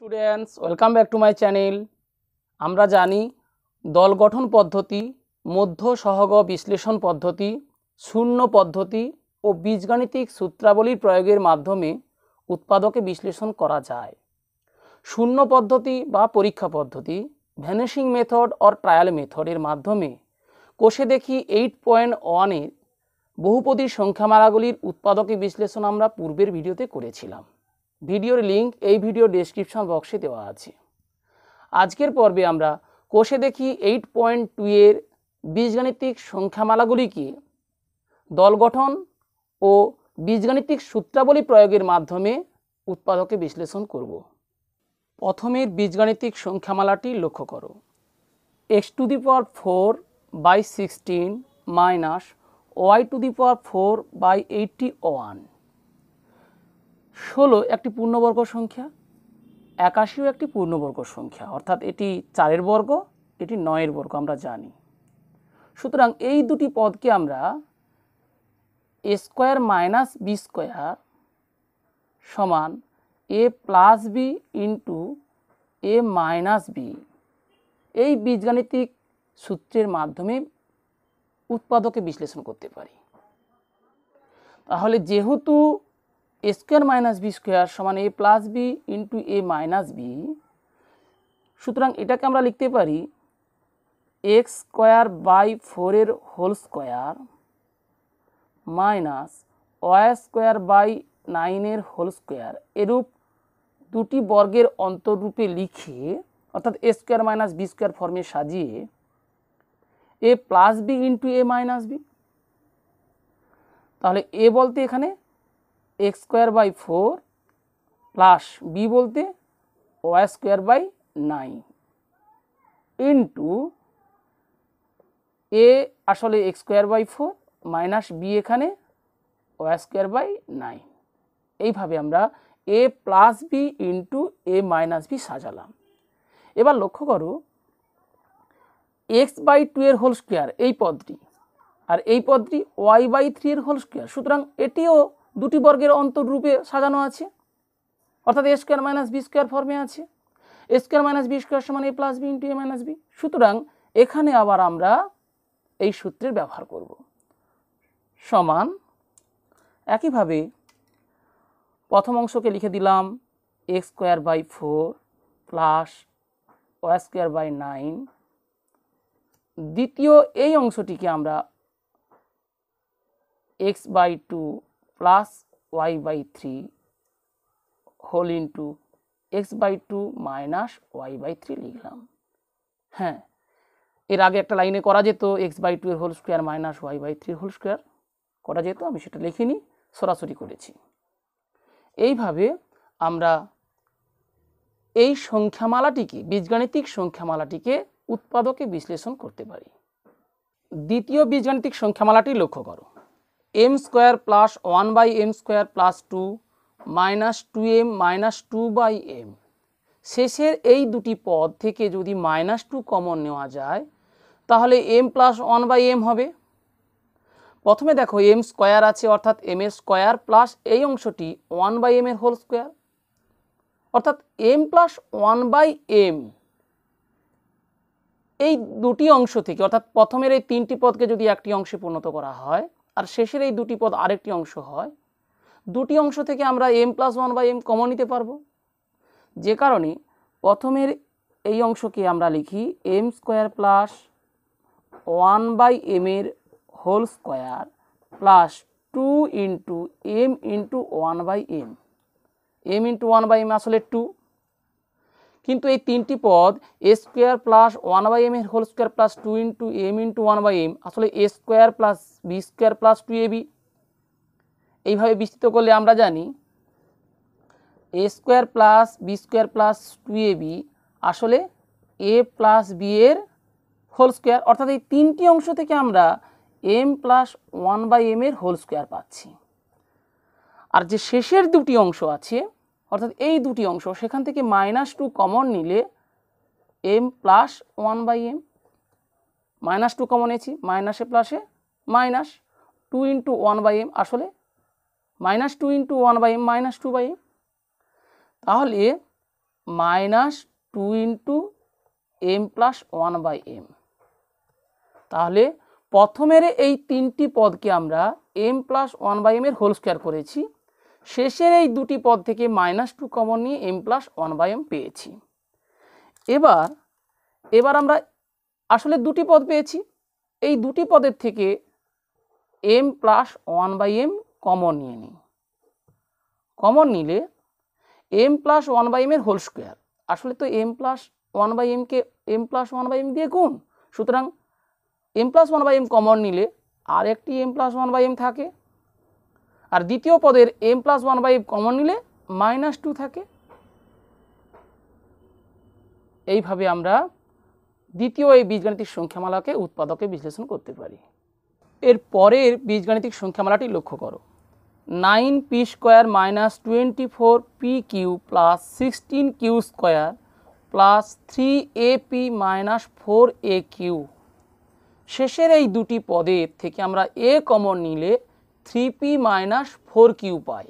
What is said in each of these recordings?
Students, welcome back to my channel. আমরা জানি দল গঠন পদ্ধতি, মধ্য সহগ বিশ্লেষণ পদ্ধতি, শূন্য পদ্ধতি ও বীজগাণিতিক সূত্রাবলীর প্রয়োগের মাধ্যমে উৎপাদকে বিশ্লেষণ করা যায়। শূন্য পদ্ধতি বা পরীক্ষা পদ্ধতি, ভ্যানিশিং মেথড অর ট্রায়াল মেথডের মাধ্যমে কোষে দেখি 8.1-এর বহুপদীর সংখ্যামালাগুলির উৎপাদকে বিশ্লেষণ আমরা পূর্বের ভিডিওতে করেছিলাম। ভিডিওর লিঙ্ক এই ভিডিও ডেসক্রিপশন বক্সে দেওয়া আছে। আজকের পর্বে আমরা কোষে দেখি 8.2-এর বীজগাণিতিক সংখ্যামালাগুলিকে দল গঠন ও বীজগাণিতিক সূত্রাবলী প্রয়োগের মাধ্যমে উৎপাদকে বিশ্লেষণ করব। প্রথমের বীজগাণিতিক সংখ্যামালাটি লক্ষ্য করো। x⁴/16 minus y⁴/81। 16 একটি পূর্ণবর্গ সংখ্যা, 81ও একটি পূর্ণবর্গ সংখ্যা, অর্থাৎ এটি 4-এর বর্গ, এটি 9-এর বর্গ আমরা জানি। সুতরাং এই দুটি পদকে আমরা a² - b² সমান a + b into a - b এই বীজগাণিতিক সূত্রের মাধ্যমে উৎপাদকে বিশ্লেষণ করতে পারি। তাহলে যেহেতু a² - b² সমান a + b into a - b, সুতরাং এটাকে আমরা লিখতে পারি x²/4 whole square minus y²/9 whole square. এরূপ দুটি বর্গের অন্তরূপে লিখে, অর্থাৎ a² - b² ফর্মে সাজিয়ে a + b into a - b। তাহলে a বলতে এখানে x²/4 প্লাস b বলতে y²/9 ইন্টু a আসলে x²/4 মাইনাস b এখানে y²/9। এইভাবে আমরা a + b into a - b সাজালাম। এবার লক্ষ্য করো x/2 এর হোল স্কোয়ার এই পদটি, আর এই পদটি y/3 এর হোল স্কোয়ার। সুতরাং এটিও দুটি বর্গের অন্তররূপে সাজানো আছে, অর্থাৎ a² - b² ফর্মে আছে। a² - b² সমান a + b into a - b। সুতরাং এখানে আবার আমরা এই সূত্রের ব্যবহার করব। সমান একইভাবে প্রথম অংশকে লিখে দিলাম x²/4 প্লাস y²/9। দ্বিতীয় এই অংশটিকে আমরা x/2 plus y/3 whole into x/2 minus y/3 লিখলাম। হ্যাঁ, এর আগে একটা লাইনে করা যেত x/2 এর whole square minus y/3 whole square করা যেত, আমি সেটা লিখিনি, সরাসরি করেছি। এইভাবে আমরা এই সংখ্যামালাটিকে, বীজগাণিতিক সংখ্যামালাটিকে উৎপাদকে বিশ্লেষণ করতে পারি। দ্বিতীয় বীজগাণিতিক সংখ্যামালাটি লক্ষ্য করো। m² plus 1/m² plus 2 minus 2m minus 2/m। শেষের এই দুটি পদ থেকে যদি -2 কমন নেওয়া যায় তাহলে m প্লাস 1/m হবে। প্রথমে দেখো m স্কোয়ার আছে, অর্থাৎ m এর স্কোয়ার প্লাস এই অংশটি 1/m এর হোল স্কোয়ার, অর্থাৎ m প্লাস 1/m। এই দুটি অংশ থেকে, অর্থাৎ প্রথমের এই তিনটি পদকে যদি একটি অংশে পরিণত করা হয় আর শেষের এই দুটি পদ আরেকটি অংশ হয়, দুটি অংশ থেকে আমরা m প্লাস 1/m কমন নিতে পারবো। যে কারণে প্রথমের এই অংশকে আমরা লিখি m² প্লাস 1/m এর whole square plus 2 into m into 1/m। m into 1/m আসলে 2, কিন্তু এই তিনটি পদ a² প্লাস 1/m এর whole square plus 2 into m into 1/m আসলে a² plus b² plus 2ab। এইভাবে বিস্তৃত করলে আমরা জানি a² plus b² plus 2ab আসলে a প্লাস b এর হোল স্কোয়ার, অর্থাৎ এই তিনটি অংশ থেকে আমরা m প্লাস 1/m এর হোল স্কোয়ার পাচ্ছি। আর যে শেষের দুটি অংশ আছে, অর্থাৎ এই দুটি অংশ, সেখান থেকে -2 কমন নিলে m প্লাস 1/m, -2 কমন নিয়েছি, মাইনাসে প্লাসে মাইনাস 2 ইন্টু 1/m আসলে -2 ইন্টু 1/m -2/m। তাহলে minus two into m plus one by m. তাহলে প্রথমের এই তিনটি পদকে আমরা m plus one by m এর হোল স্কোয়ার করেছি, শেষের এই দুটি পদ থেকে মাইনাস টু কমন নিয়ে m plus one by m পেয়েছি। এবার আমরা আসলে দুটি পদ পেয়েছি, এই দুটি পদের থেকে m plus one by m common নিয়ে নিই। কমন নিলে m plus one by m এর হোল স্কোয়ার, আসলে তো এম প্লাস ওয়ান বাই এমকে m plus one by m দিয়ে গুণ, সুতরাং m plus one by m common নিলে আর একটি m plus one by m থাকে, আর দ্বিতীয় পদের m plus one by m common নিলে মাইনাস টু থাকে। এইভাবে আমরা দ্বিতীয় এই বীজগাণিতিক সংখ্যামালাকে উৎপাদকে বিশ্লেষণ করতে পারি। এর পরের বীজগাণিতিক সংখ্যামালাটি লক্ষ্য করো। 9p square minus 24p q plus 16q square plus 3ap minus 4aq। শেষের এই দুটি পদের থেকে আমরা a কমন নিলে 3p মাইনাস 4q পাই।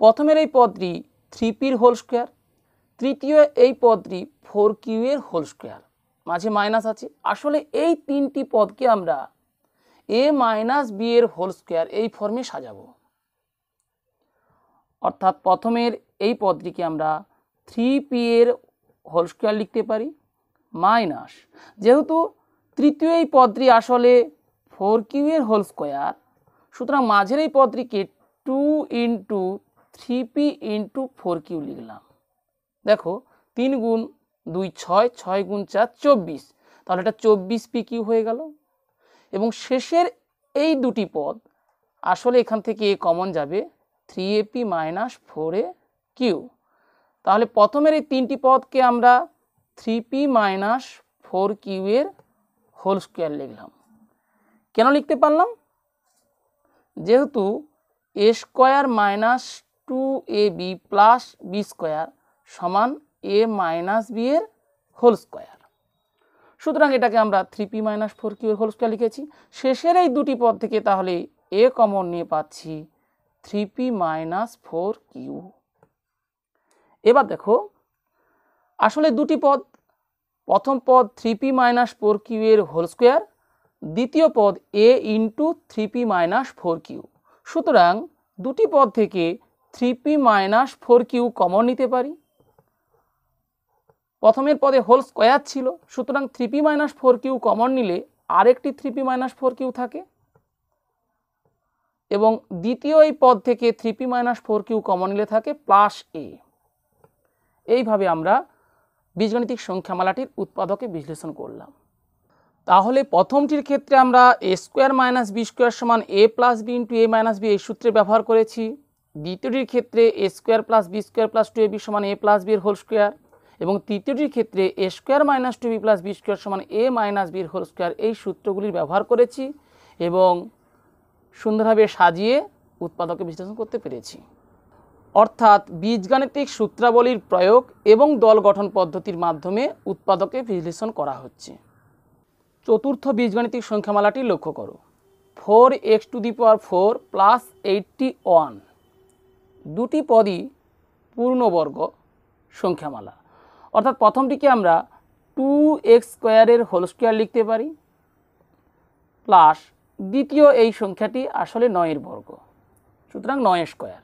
প্রথমের এই পদটি 3pর হোল স্কোয়ার, তৃতীয় এই পদটি 4q এর হোল স্কোয়ার, মাঝে মাইনাস আছে। আসলে এই তিনটি পদকে আমরা a মাইনাস b এর হোল স্কোয়ার এই ফর্মে সাজাবো। অর্থাৎ প্রথমের এই পদটিকে আমরা 3p এর হোল স্কোয়ার লিখতে পারি, মাইনাস যেহেতু তৃতীয় এই পদটি আসলে 4q এর হোল স্কোয়ার, সুতরাং মাঝের এই পদটিকে 2 ইন্টু 3p ইন্টু 4q লিখলাম। দেখো 3 গুণ 2 6, 6 গুণ 4 24, তাহলে এটা 24pq হয়ে গেল। এবং শেষের এই দুটি পদ আসলে এখান থেকে এ কমন যাবে, 3ap মাইনাস 4aq। তাহলে প্রথমের এই তিনটি পদকে আমরা 3p মাইনাস 4q এর হোল স্কোয়ার লিখলাম। কেন লিখতে পারলাম? যেহেতু a square minus 2ab plus b square সমান a মাইনাস b এর হোল স্কোয়ার, সুতরাং এটাকে আমরা 3p মাইনাস 4q এর হোল স্কোয়ার লিখেছি। শেষের এই দুটি পদ থেকে তাহলে a কমন নিয়ে পাচ্ছি 3p মাইনাস 4q। এবার দেখো আসলে দুটি পদ, প্রথম পদ 3p মাইনাস 4q এর হোল স্কোয়ার, দ্বিতীয় পদ a into 3p minus 4q। সুতরাং দুটি পদ থেকে 3p মাইনাস 4q কমন নিতে পারি। প্রথমের পদে হোল স্কোয়ার ছিল, সুতরাং 3p মাইনাস 4q কমন নিলে আরেকটি 3p মাইনাস 4q থাকে, এবং দ্বিতীয় এই পদ থেকে 3p মাইনাস 4q কমন নিলে থাকে প্লাস a। এইভাবে আমরা বীজগাণিতিক সংখ্যামালাটির উৎপাদকে বিশ্লেষণ করলাম। তাহলে প্রথমটির ক্ষেত্রে আমরা a square minus b square সমান a plus b into a minus b এই সূত্রে ব্যবহার করেছি। দ্বিতীয়টির ক্ষেত্রে a square plus b square plus 2ab সমান a প্লাস b এর হোল স্কোয়ার, এবং তৃতীয়টির ক্ষেত্রে a square minus 2b plus b square সমান a মাইনাস b এর হোল স্কোয়ার এই সূত্রগুলির ব্যবহার করেছি এবং সুন্দরভাবে সাজিয়ে উৎপাদকে বিশ্লেষণ করতে পেরেছি। অর্থাৎ বীজগাণিতিক সূত্রাবলীর প্রয়োগ এবং দল গঠন পদ্ধতির মাধ্যমে উৎপাদকে বিশ্লেষণ করা হচ্ছে। চতুর্থ বীজগাণিতিক সংখ্যামালাটি লক্ষ্য করো। 4x⁴ প্লাস 81, দুটি পদই পূর্ণবর্গ সংখ্যামালা। অর্থাৎ প্রথমটিকে আমরা 2x স্কোয়ারের হোল স্কোয়ার লিখতে পারি, প্লাস দ্বিতীয় এই সংখ্যাটি আসলে 9 এর বর্গ, সুতরাং 9 স্কোয়ার।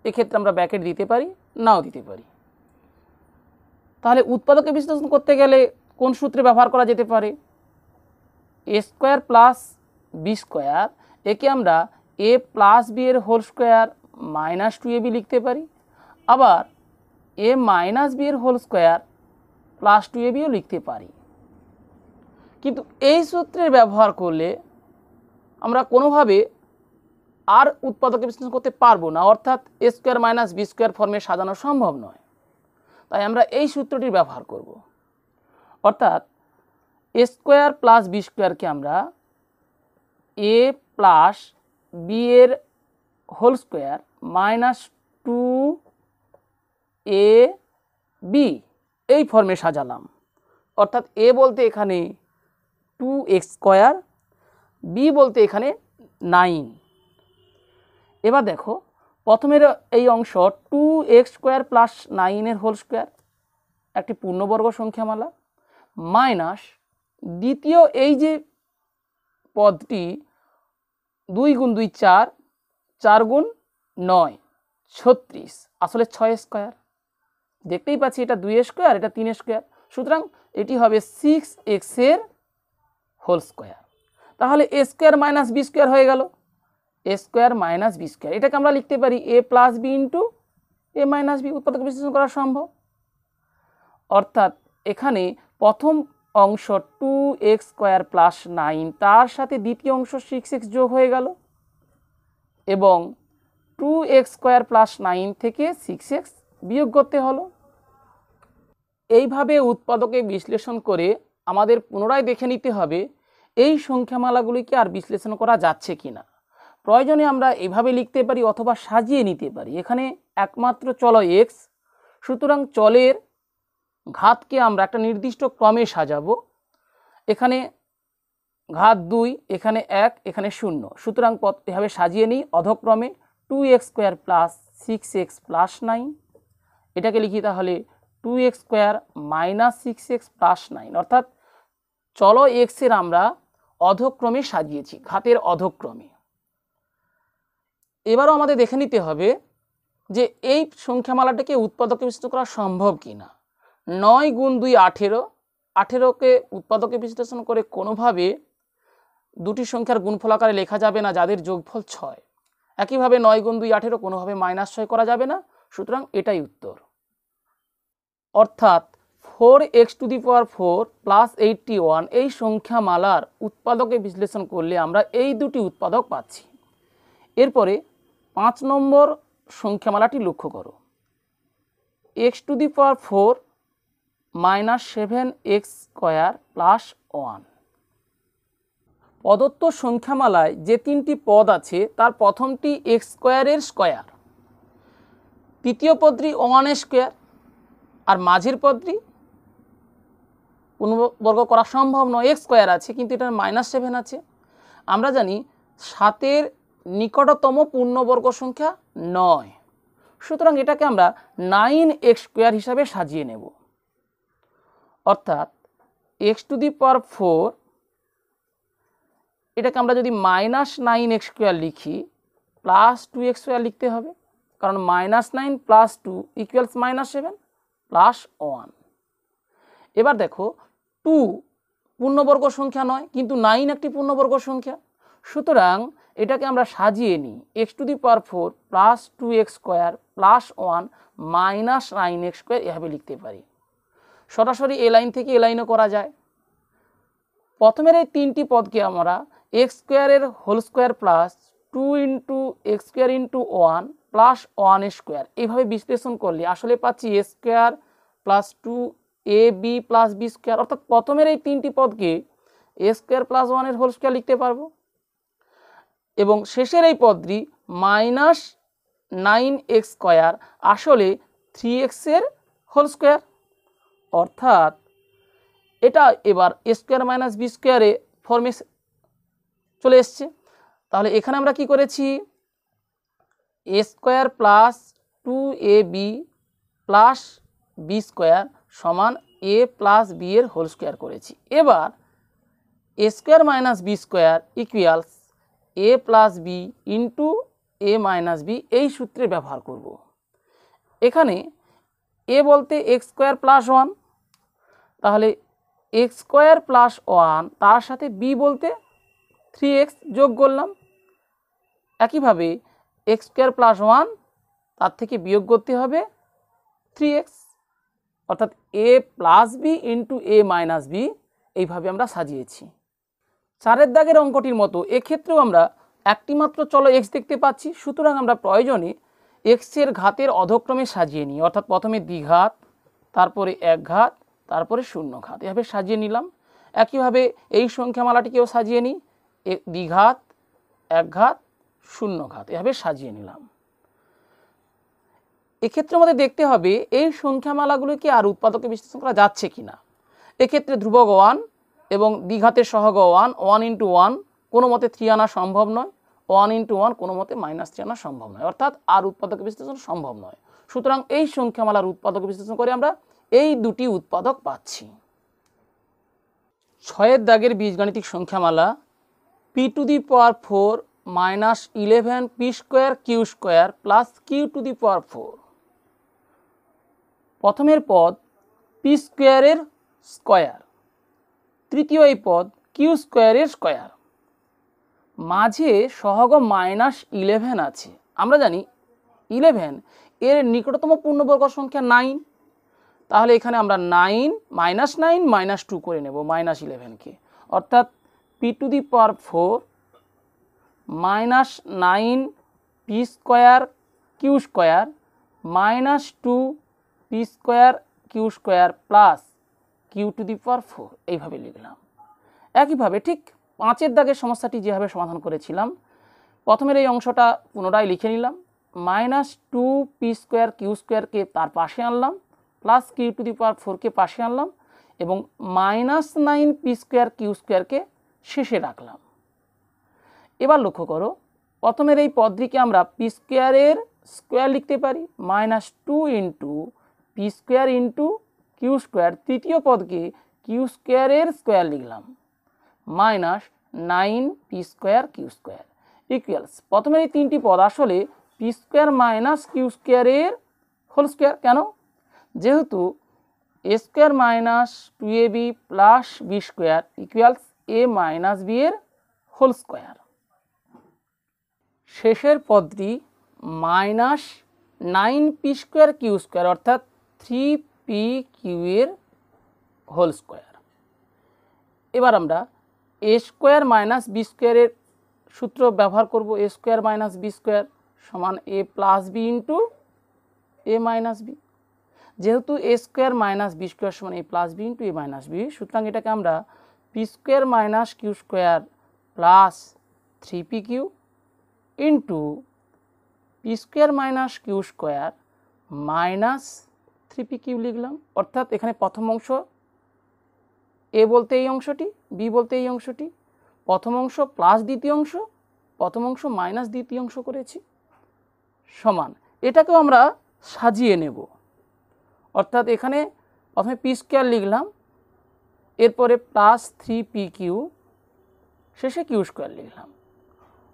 এক্ষেত্রে আমরা ব্র্যাকেট দিতে পারি, নাও দিতে পারি। তাহলে উৎপাদকে বিশ্লেষণ করতে গেলে কোন সূত্রে ব্যবহার করা যেতে পারে? a square plus b square, একে আমরা a প্লাস b এর হোল স্কোয়ার মাইনাস 2ab লিখতে পারি, আবার a মাইনাস b এর হোল স্কোয়ার প্লাস 2abও লিখতে পারি। কিন্তু এই সূত্রের ব্যবহার করলে আমরা কোনোভাবে আর উৎপাদকে বিশ্লেষণ করতে পারবো না, অর্থাৎ a square minus b square ফর্মে সাজানো সম্ভব নয়। তাই আমরা এই সূত্রটির ব্যবহার করব। অর্থাৎ a স্কোয়ার প্লাস b স্কোয়ারকে আমরা a প্লাস b এর হোল স্কোয়ার মাইনাস 2ab এই ফর্মে সাজালাম। অর্থাৎ a বলতে এখানে 2x স্কোয়ার, b বলতে এখানে 9। এবার দেখো প্রথমের এই অংশ 2x² + 9² একটি পূর্ণবর্গ সংখ্যামালা মাইনাস দ্বিতীয় এই যে পদটি 2 × 2 4, 4 × 9 36, আসলে 6² দেখতেই পাচ্ছি এটা 2² এটা 3², সুতরাং এটি হবে 6x এর হোল স্কয়ার। তাহলে a² - b² হয়ে গেল, a² - b², এটাকে আমরা লিখতে পারি a + b × a - b, উৎপাদক বিশ্লেষণ করা সম্ভব। অর্থাৎ এখানে প্রথম অংশ 2x² + 9 তার সাথে দ্বিতীয় অংশ 6x যোগ হয়ে গেল এবং 2x² + 9 থেকে 6x বিয়োগ করতে হলো। এইভাবে উৎপাদকে বিশ্লেষণ করে আমাদের পুনরায় দেখে নিতে হবে এই সংখ্যামালাগুলিকে আর বিশ্লেষণ করা যাচ্ছে কিনা। প্রয়োজনে আমরা এভাবে লিখতে পারি অথবা সাজিয়ে নিতে পারি। এখানে একমাত্র চল x, সুতরাং চলের ঘাতকে আমরা একটা নির্দিষ্ট ক্রমে সাজাবো। এখানে ঘাত 2, এখানে 1, এখানে 0, সুতরাং এভাবে সাজিয়ে নিই অধক্রমে 2x² + 6x + 9, এটাকে লিখি তাহলে 2x² - 6x + 9, অর্থাৎ চলো x এর আমরা অধক্রমে সাজিয়েছি, ঘাতের অধক্রমে। এবারও আমাদের দেখে নিতে হবে যে এই সংখ্যামালাটাকে উৎপাদকে বিশ্লেষণ করা সম্ভব কিনা। 9 × 2 18, 18কে উৎপাদকে বিশ্লেষণ করে কোনোভাবে দুটি সংখ্যার গুণফল আকারে লেখা যাবে না যাদের যোগফল 6। একইভাবে 9 × 2 18 কোনোভাবে -6 করা যাবে না, সুতরাং এটাই উত্তর। অর্থাৎ 4x⁴ + 81 এই সংখ্যামালার উৎপাদকে বিশ্লেষণ করলে আমরা এই দুটি উৎপাদক পাচ্ছি। এরপরে 5 নম্বর সংখ্যামালাটি লক্ষ্য করো, x⁴ - 7x² + 1। প্রদত্ত সংখ্যামালায় যে তিনটি পদ আছে তার প্রথমটি x² এর স্কয়ার, তৃতীয় পদটি 1² আর মাঝের পদটি পূর্ণবর্গ করা সম্ভব নয়, x² আছে কিন্তু এটার -7 আছে। আমরা জানি 7-এর নিকটতম পূর্ণবর্গ সংখ্যা 9, সুতরাং এটাকে আমরা 9x² হিসাবে সাজিয়ে নেব। অর্থাৎ x⁴ এটাকে আমরা যদি -9x² লিখি +2x² লিখতে হবে, কারণ -9 + 2 = -7 + 1। এবার দেখো 2 পূর্ণবর্গ সংখ্যা নয় কিন্তু 9 একটি পূর্ণবর্গ সংখ্যা, সুতরাং এটাকে আমরা সাজিয়ে নিই x⁴ + 2x² + 1 - 9x² এভাবে লিখতে পারি। সরাসরি এ লাইন থেকে এ লাইনও করা যায়। প্রথমের এই তিনটি পদকে আমরা x² এর হোল স্কয়ার প্লাস 2 × x² × 1 + 1² এইভাবে বিশ্লেষণ করলে আসলে পাচ্ছি a² + 2ab + b², অর্থাৎ প্রথমের এই তিনটি পদকে a² + 1 এর হোল স্কয়ার লিখতে পারবো এবং শেষের এই পদটি -9x² আসলে 3x এর হোল স্কয়ার, অর্থাৎ এটা এবার a² - b² এ ফর্মে চলে এসছে। তাহলে এখানে আমরা কি করেছি, a² + 2ab + b² সমান a + b এর হোল স্কয়ার করেছি। এবার a² - b² equals a + b × a - b এই সূত্রে ব্যবহার করব। এখানে a বলতে x² + 1, তাহলে x² + 1 তার সাথে b বলতে 3x যোগ করলাম। একইভাবে x² + 1 তার থেকে বিয়োগ করতে হবে 3x, অর্থাৎ a + b × a - b এইভাবে আমরা সাজিয়েছি। 4-এর দাগের অঙ্কটির মতো এক্ষেত্রেও আমরা একটি মাত্র চলো x দেখতে পাচ্ছি, সুতরাং আমরা প্রয়োজনে x এর ঘাতের অধক্রমে সাজিয়ে নিই, অর্থাৎ প্রথমে দ্বিঘাত, তারপরে এক ঘাত, তারপরে শূন্য ঘাত, এভাবে সাজিয়ে নিলাম। একইভাবে এই সংখ্যামালাটিকেও সাজিয়ে নিই, দ্বিঘাত, এক ঘাত, শূন্য ঘাত, এভাবে সাজিয়ে নিলাম। এক্ষেত্রে আমাদের দেখতে হবে এই সংখ্যামালাগুলিকে আর উৎপাদকে বিশ্লেষণ করা যাচ্ছে কিনা। এক্ষেত্রে ধ্রুবক 1 এবং দ্বিঘাতের সহগ 1 × 1 কোনো মতে 3 আনা সম্ভব নয়, 1 ইন্টু 1 কোনো মতে -3 আনা সম্ভব নয়, অর্থাৎ আর উৎপাদক বিশ্লেষণ সম্ভব নয়। সুতরাং এই সংখ্যামালার উৎপাদক বিশ্লেষণ করে আমরা এই দুটি উৎপাদক পাচ্ছি। 6 দাগের বীজগাণিতিক সংখ্যামালা p⁴ minus 11 p² q² plus q⁴। প্রথমের পদ p² এর স্কয়ার, তৃতীয় এই পদ q² এর স্কয়ার, মাঝে সহগ -11 আছে। আমরা জানি 11 এর নিকটতম পূর্ণবর্গ সংখ্যা 9, তাহলে এখানে আমরা 9 -2 করে নেব -11কে, অর্থাৎ p⁴ -9 p² q² -2 p² q² plus q⁴ এইভাবে লিখলাম। একইভাবে ঠিক 5 দাগের সমস্যাটি যেভাবে সমাধান করেছিলাম, প্রথমের এই অংশটা পুনরায় লিখে নিলাম, -2 p² q² তার পাশে আনলাম, প্লাস q⁴ পাশে আনলাম এবং -9 p² q² শেষে রাখলাম। এবার লক্ষ্য করো, প্রথমের এই পদটিকে আমরা p² এর স্কয়ার লিখতে পারি, -2 ইন্টু p² ইন্টু q², তৃতীয় পদকে q² এর স্কয়ার লিখলাম, -9 p² q² ইকুয়ালস, প্রথমের এই তিনটি পদ আসলে p² মাইনাস q² এর হোল স্কয়ার। কেন? যেহেতু a² minus 2ab plus b² equals a minus b এর হোল স্কয়ার। শেষের পদটি -9 p² q² অর্থাৎ 3pq এর হোল স্কয়ার। এবার আমরা a² মাইনাস b² এর সূত্র ব্যবহার করব, a² মাইনাস b² সমান a plus b into a minus b। যেহেতু a² মাইনাস b² সমান a plus b into a minus b, সুতরাং এটাকে আমরা p² minus q² plus 3pq into p² minus q² minus 3pq লিখলাম। অর্থাৎ এখানে প্রথম অংশ a বলতে এই অংশটি, b বলতে এই অংশটি, প্রথম অংশ প্লাস দ্বিতীয় অংশ, প্রথম অংশ মাইনাস দ্বিতীয় অংশ করেছি, সমান এটাকেও আমরা সাজিয়ে নেব। অর্থাৎ এখানে প্রথমে p² লিখলাম, এরপরে প্লাস 3pq, শেষে q² লিখলাম।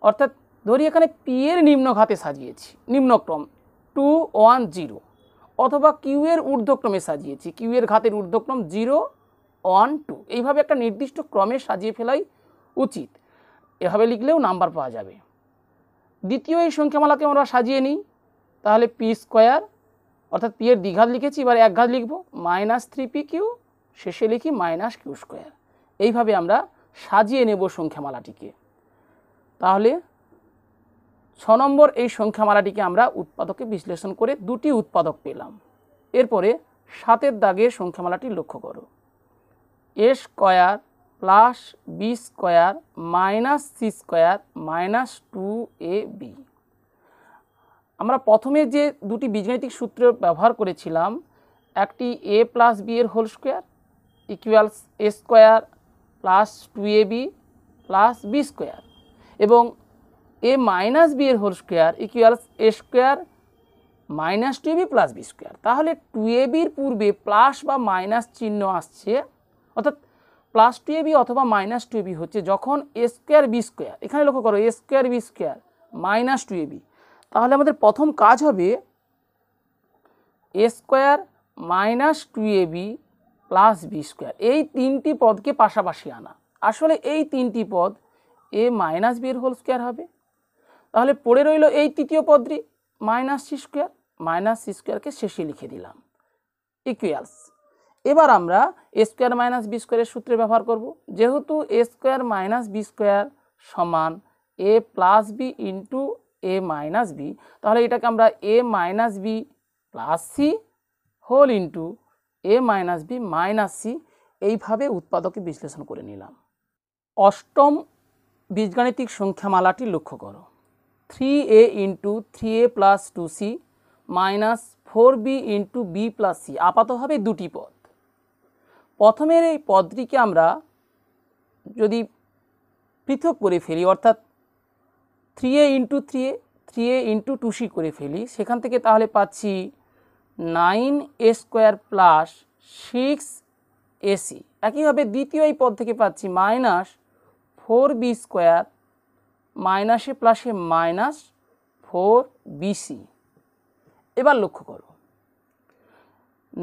অর্থাৎ ধরি এখানে p এর নিম্নঘাতে সাজিয়েছি, নিম্নক্রম 2 1 0, অথবা q এর ঊর্ধ্বক্রমে সাজিয়েছি, q এর ঘাতের ঊর্ধ্বক্রম 0 1 2, এইভাবে একটা নির্দিষ্ট ক্রমে সাজিয়ে ফেলাই উচিত। এভাবে লিখলেও নাম্বার পাওয়া যাবে। দ্বিতীয় এই সংখ্যামালাকে আমরা সাজিয়ে নিই, তাহলে p² অর্থাৎ p এর দ্বিঘাত লিখেছি, এবার এক ঘাত লিখব, -3pq, শেষে লিখি -q²। এইভাবে আমরা সাজিয়ে নেব সংখ্যামালাটিকে। তাহলে 6 নম্বর এই সংখ্যামালাটিকে আমরা উৎপাদকে বিশ্লেষণ করে দুটি উৎপাদক পেলাম। এরপরে 7 দাগের সংখ্যামালাটি লক্ষ্য করো, a² plus b² minus c² minus 2ab। আমরা প্রথমে যে দুটি বীজগাণিতিক সূত্র ব্যবহার করেছিলাম, একটি a প্লাস b এর whole square equals a² plus 2ab plus b² এবং a মাইনাস b এর whole square equals a² minus 2ab plus b²। তাহলে 2ab-র পূর্বে প্লাস বা মাইনাস চিহ্ন আসছে, অর্থাৎ প্লাস 2ab অথবা মাইনাস 2ab হচ্ছে যখন a² b², এখানে লক্ষ্য করো a² b² মাইনাস 2ab, তাহলে আমাদের প্রথম কাজ হবে a² minus 2ab plus b², এই তিনটি পদকে পাশাপাশি আনা। আসলে এই তিনটি পদ a মাইনাস b এর হোল স্কয়ার হবে। তাহলে পড়ে রইল এই তৃতীয় পদটি মাইনাস c²কে শেষে লিখে দিলাম ইকুয়ালস। এবার আমরা a² মাইনাস b² এর সূত্রে ব্যবহার করব। যেহেতু a² মাইনাস b² সমান a plus b into a minus b, তাহলে এটাকে আমরা a minus b plus c whole into a minus b minus c, এইভাবে উৎপাদকে বিশ্লেষণ করে নিলাম। অষ্টম বীজগাণিতিক সংখ্যামালাটি লক্ষ্য করো, 3a into 3a plus 2c minus 4b into b plus c। আপাতভাবে দুটি পদ। প্রথমের এই পদটিকে আমরা যদি পৃথক করে ফেলি, অর্থাৎ 3a into 3a into 2c করে ফেলি, সেখান থেকে তাহলে পাচ্ছি 9a² প্লাস 6ac। একইভাবে দ্বিতীয় এই পদ থেকে পাচ্ছি মাইনাস 4b² মাইনাসে প্লাসে মাইনাস 4bc। এবার লক্ষ্য করো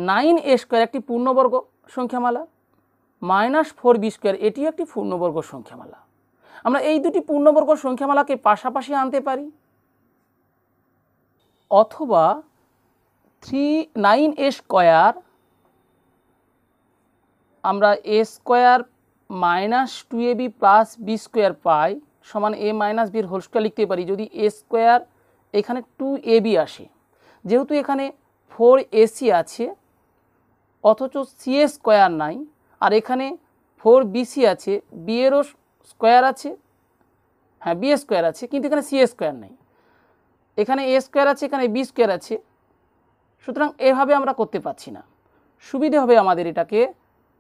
9a² একটি পূর্ণবর্গ সংখ্যামালা, মাইনাস 4b² এটিও একটি পূর্ণবর্গ সংখ্যামালা। আমরা এই দুটি পূর্ণবর্গ সংখ্যামালাকে পাশাপাশি আনতে পারি, অথবা 9a² আমরা a² minus 2ab plus b² পাই সমান a minus b whole square লিখতে পারি যদি a² এখানে 2ab আসে। যেহেতু এখানে 4ac আছে অথচ c² নাই, আর এখানে 4bc আছে, b এরও স্কোয়ার আছে, হ্যাঁ b² আছে, কিন্তু এখানে c² নেই, এখানে a² আছে, এখানে b² আছে, সুতরাং এভাবে আমরা করতে পারছি না। সুবিধে হবে আমাদের এটাকে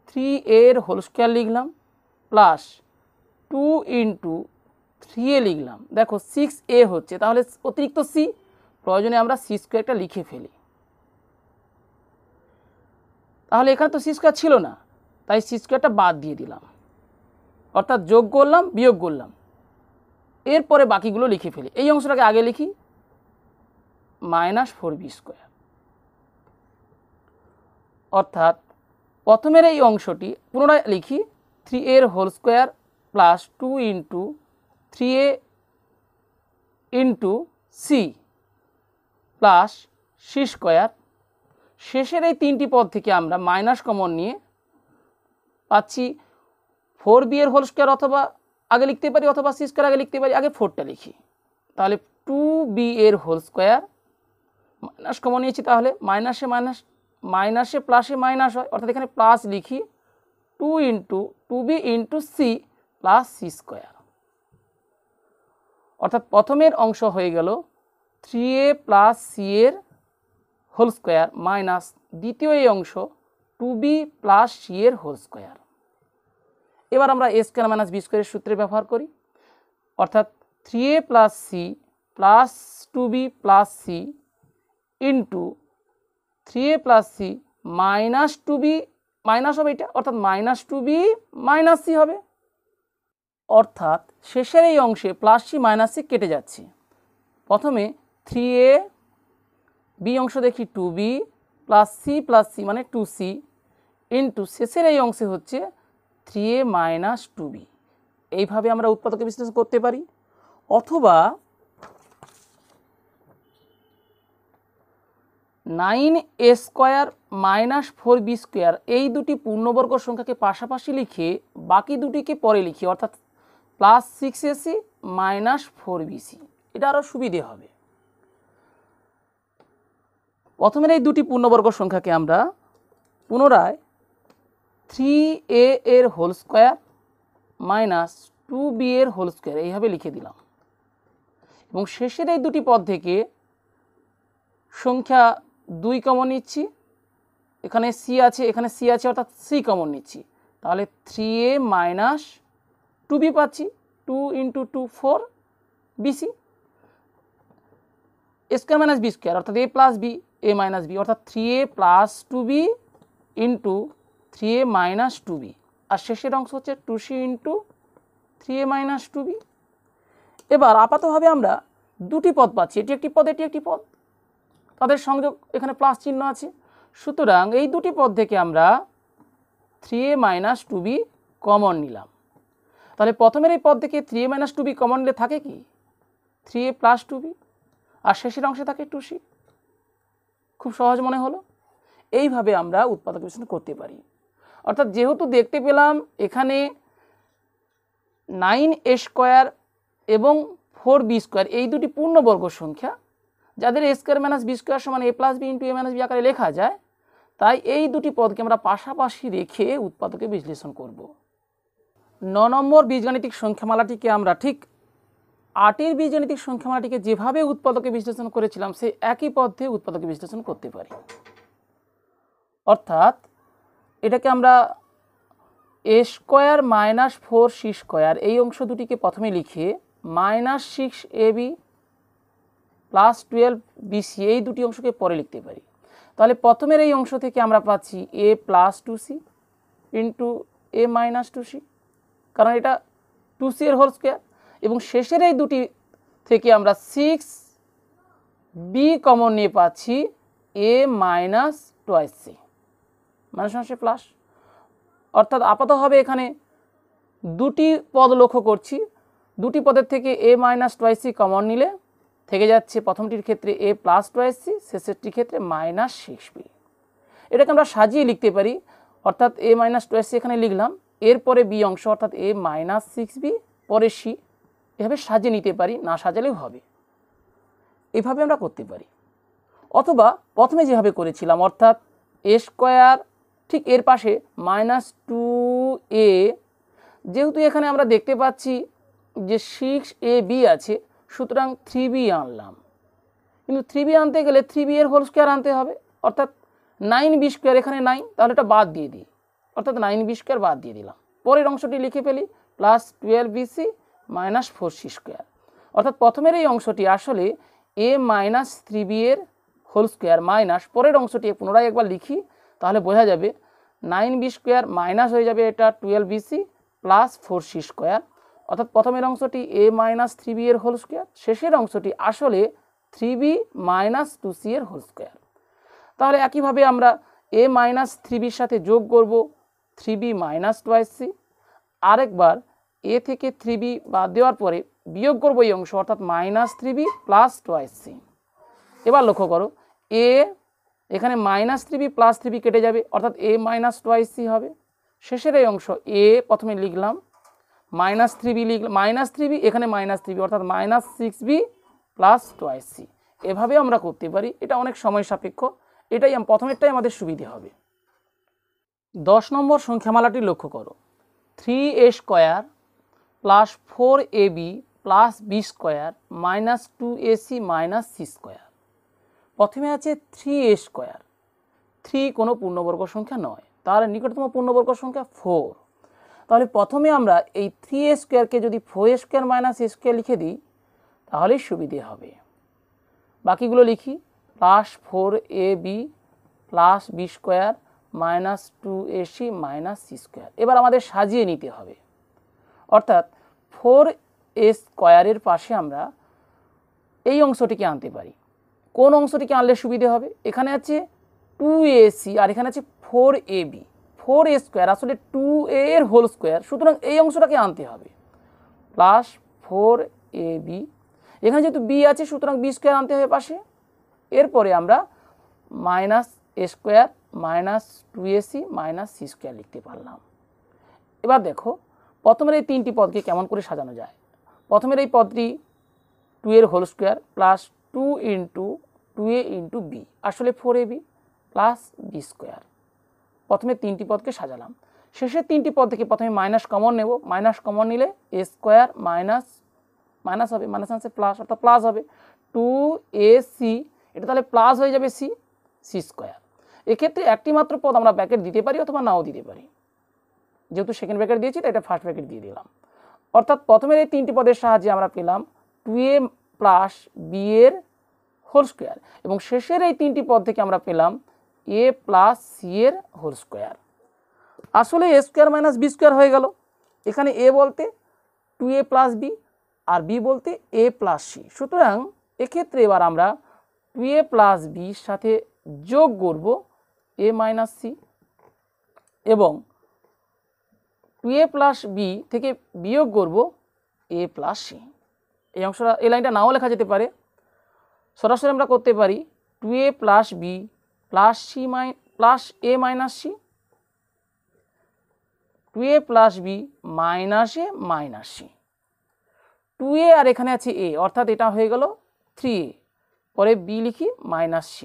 3a এর হোল স্কোয়ার লিখলাম প্লাস 2 ইন্টু 3a লিখলাম। দেখো 6a হচ্ছে, তাহলে অতিরিক্ত c, প্রয়োজনে আমরা c² লিখে ফেলি। তাহলে এখানে তো c² ছিল না, তাই c² বাদ দিয়ে দিলাম, অর্থাৎ যোগ করলাম বিয়োগ করলাম, এরপরে বাকিগুলো লিখে ফেলি। এই অংশটাকে আগে লিখি, মাইনাস 4b², অর্থাৎ প্রথমের এই অংশটি পুনরায় লিখি 3a এর whole square plus 2 into 3a into c plus c²। শেষের এই তিনটি পদ থেকে আমরা মাইনাস কমন নিয়ে পাচ্ছি 4b এর হোল স্কোয়ার, অথবা আগে লিখতে পারি অথবা c² আগে লিখতে পারি, আগে 4টা লিখি, তাহলে 2b এর হোল স্কোয়ার মাইনাস কমন নিয়েছি, তাহলে মাইনাসে মাইনাস মাইনাসে প্লাসে মাইনাস হয়, অর্থাৎ এখানে প্লাস লিখি 2 into 2b into c plus c²। অর্থাৎ প্রথমের অংশ হয়ে গেল 3a প্লাস c এর হোল স্কোয়ার মাইনাস দ্বিতীয় এই অংশ 2b প্লাস c এর হোল স্কোয়ার। এবার আমরা a² মাইনাস b² এর সূত্রে ব্যবহার করি, অর্থাৎ 3a plus c plus 2b plus c into 3a plus c minus 2b minus হবে এটা, অর্থাৎ মাইনাস 2b মাইনাস c হবে। অর্থাৎ শেষের এই অংশে প্লাস c মাইনাস c কেটে যাচ্ছে। প্রথমে 3a, b অংশ দেখি 2b প্লাস c মানে 2c ইন্টু শেষের এই অংশে হচ্ছে 3a মাইনাস 2b। এইভাবে আমরা উৎপাদকে বিশ্লেষণ করতে পারি, অথবা 9a² মাইনাস 4b² এই দুটি পূর্ণবর্গ সংখ্যাকে পাশাপাশি লিখে বাকি দুটিকে পরে লিখি, অর্থাৎ প্লাস 6ac মাইনাস 4bc। এটা আরও সুবিধে হবে। প্রথমের এই দুটি পূর্ণবর্গ সংখ্যাকে আমরা পুনরায় 3a এর হোল স্কোয়ার মাইনাস 2b এর হোল স্কোয়ার এইভাবে লিখে দিলাম, এবং শেষের এই দুটি পদ থেকে সংখ্যা 2 কমন নিচ্ছি, এখানে c আছে এখানে c আছে, অর্থাৎ c কমন নিচ্ছি, তাহলে 3a মাইনাস 2b পাচ্ছি, 2 into 2 4bc, a² minus b² অর্থাৎ a plus b, a minus b, অর্থাৎ 3a plus 2b into 3a minus 2b, আর শেষের অংশ হচ্ছে 2c into 3a minus 2b। এবার আপাতভাবে আমরা দুটি পদ পাচ্ছি, এটি একটি পদ এটি একটি পদ, তাদের সংযোগ এখানে প্লাস চিহ্ন আছে, সুতরাং এই দুটি পদ থেকে আমরা 3a মাইনাস 2b কমন নিলাম। তাহলে প্রথমের এই পদ থেকে 3a মাইনাস 2b কমন নিলে থাকে কি 3a প্লাস 2b, আর শেষের অংশে থাকে 2c। খুব সহজ মনে হলো। এইভাবে আমরা উৎপাদক বিশ্লেষণ করতে পারি। অর্থাৎ যেহেতু দেখতে পেলাম এখানে 9a² এবং 4b² এই দুটি পূর্ণবর্গ সংখ্যা, যাদের a² মাইনাস b² সমান a plus b into a minus b আকারে লেখা যায়, তাই এই দুটি পদকে আমরা পাশাপাশি রেখে উৎপাদকে বিশ্লেষণ করব। 9 নম্বর বীজগাণিতিক সংখ্যামালাটিকে আমরা ঠিক 8এর বীজগাণিতিক সংখ্যামালাটিকে যেভাবে উৎপাদকে বিশ্লেষণ করেছিলাম সেই একই পদ্ধতিতে উৎপাদকে বিশ্লেষণ করতে পারি। অর্থাৎ এটাকে আমরা a² মাইনাস 4c² এই অংশ দুটিকে প্রথমে লিখে -6ab প্লাস 12bc এই দুটি অংশকে পরে লিখতে পারি। তাহলে প্রথমের এই অংশ থেকে আমরা পাচ্ছি a plus 2c into a minus 2c, কারণ এটা 2c এর হোল স্কোয়ার, এবং শেষের এই দুটি থেকে আমরা 6b কমন নিয়ে পাচ্ছি a মাইনাস 2c মাইনাস মাইনাসে প্লাস, অর্থাৎ আপাতত হবে এখানে দুটি পদ লক্ষ্য করছি, দুটি পদের থেকে a মাইনাস 2c কমন নিলে থেকে যাচ্ছে প্রথমটির ক্ষেত্রে a প্লাস 2c, শেষেরটির ক্ষেত্রে মাইনাস 6b। এটাকে আমরা সাজিয়ে লিখতে পারি, অর্থাৎ a মাইনাস 2c এখানে লিখলাম, এরপরে b অংশ অর্থাৎ a মাইনাস 6b, পরে c, এভাবে সাজিয়ে নিতে পারি, না সাজালেও হবে। এভাবে আমরা করতে পারি, অথবা প্রথমে যেভাবে করেছিলাম অর্থাৎ a স্কোয়ার ঠিক এর পাশে -2a, যেহেতু এখানে আমরা দেখতে পাচ্ছি যে 6ab আছে, সুতরাং 3b আনলাম, কিন্তু 3b আনতে গেলে 3b এর হোল স্কোয়ার আনতে হবে, অর্থাৎ 9b স্কোয়ার, এখানে 9, তাহলে এটা বাদ দিয়ে দিই, অর্থাৎ 9b স্কোয়ার বাদ দিয়ে দিলাম। পরের অংশটি লিখে ফেলি, plus 12bc minus 4c square, অর্থাৎ প্রথমের এই অংশটি আসলে a মাইনাস 3b এর হোল স্কোয়ার মাইনাস, পরের অংশটি পুনরায় একবার লিখি, তাহলে বোঝা যাবে 9b স্কোয়ার মাইনাস হয়ে যাবে এটা 12bc প্লাস 4c স্কোয়ার, অর্থাৎ প্রথমের অংশটি a মাইনাস 3b এর হোল স্কোয়ার, শেষের অংশটি আসলে 3b মাইনাস 2c এর হোল স্কোয়ার। তাহলে একইভাবে আমরা a মাইনাস 3bর সাথে যোগ করব 3b মাইনাস 2c, আরেকবার a থেকে 3b বাদ দেওয়ার পরে বিয়োগ করব এই অংশ, অর্থাৎ মাইনাস 3b প্লাস 2c। এবার লক্ষ্য করো a এখানে মাইনাস 3b প্লাস 3b কেটে যাবে, অর্থাৎ a মাইনাস 2c হবে। শেষের এই অংশ a প্রথমে লিখলাম, মাইনাস 3b লিখলাম, মাইনাস 3b এখানে মাইনাস 3b, অর্থাৎ মাইনাস 6b প্লাস 2c। এভাবে আমরা করতে পারি, এটা অনেক সময় সাপেক্ষ, এটাই প্রথমেরটাই আমাদের সুবিধে হবে। 10 নম্বর সংখ্যামালাটি লক্ষ্য করো, 3a square plus 4ab plus b square minus 2ac minus c square. প্রথমে আছে 3a স্কোয়ার, 3 কোনো পূর্ণবর্গ সংখ্যা নয়, তার নিকটতম পূর্ণবর্গ সংখ্যা 4। তাহলে প্রথমে আমরা এই 3a স্কোয়ারকে যদি 4a square minus a square লিখে দিই তাহলেই সুবিধে হবে। বাকিগুলো লিখি, plus 4ab plus b square minus 2ac minus c square. এবার আমাদের সাজিয়ে নিতে হবে, অর্থাৎ 4a স্কোয়ারের পাশে আমরা এই অংশটিকে আনতে পারি। কোন অংশটিকে আনলে সুবিধে হবে? এখানে আছে 2ac আর এখানে আছে 4ab, 4a স্কোয়ার আসলে 2a এর হোল স্কোয়ার, সুতরাং এই অংশটাকে আনতে হবে, প্লাস 4ab, এখানে যেহেতু b আছে সুতরাং b স্কোয়ার আনতে হবে পাশে। এরপরে আমরা minus a square minus 2ac minus c square লিখতে পারলাম। এবার দেখো প্রথমের এই তিনটি পদকে কেমন করে সাজানো যায়। প্রথমের এই পদটি 2 এর whole square plus 2 into 2a into b, আসলে 4ab প্লাস b স্কোয়ার। প্রথমে তিনটি পদকে সাজালাম, শেষের তিনটি পদ থেকে প্রথমে মাইনাস কমন নেব, মাইনাস কমন নিলে a স্কোয়ার মাইনাস মাইনাস হবে, মাইনাস আছে প্লাস, অর্থাৎ প্লাস হবে 2ac, এটা তাহলে প্লাস হয়ে যাবে c স্কোয়ার। এক্ষেত্রে একটি মাত্র পদ আমরা ব্র্যাকেট দিতে পারি অথবা নাও দিতে পারি, যেহেতু সেকেন্ড ব্র্যাকেট দিয়েছি তাই এটা ফার্স্ট ব্র্যাকেট দিয়ে দিলাম। অর্থাৎ প্রথমের এই তিনটি পদের সাহায্যে আমরা পেলাম 2a প্লাস b এর হোল স্কোয়ার, এবং শেষের এই তিনটি পদ থেকে আমরা পেলাম a প্লাস c এর হোল স্কোয়ার। আসলে a square minus b square হয়ে গেল, এখানে a বলতে 2a প্লাস b আর b বলতে a প্লাস c, সুতরাং এক্ষেত্রে এবার আমরা 2a প্লাস b সাথে যোগ করব a মাইনাস c, এবং 2a প্লাস b থেকে বিয়োগ করব a প্লাস c। এই অংশটা, এই লাইনটা নাও লেখা যেতে পারে, সরাসরি আমরা করতে পারি 2a plus b plus c plus a minus c, 2a plus b minus a minus c, 2a আর এখানে আছে a, অর্থাৎ এটা হয়ে গেল 3a, পরে b লিখি মাইনাস c,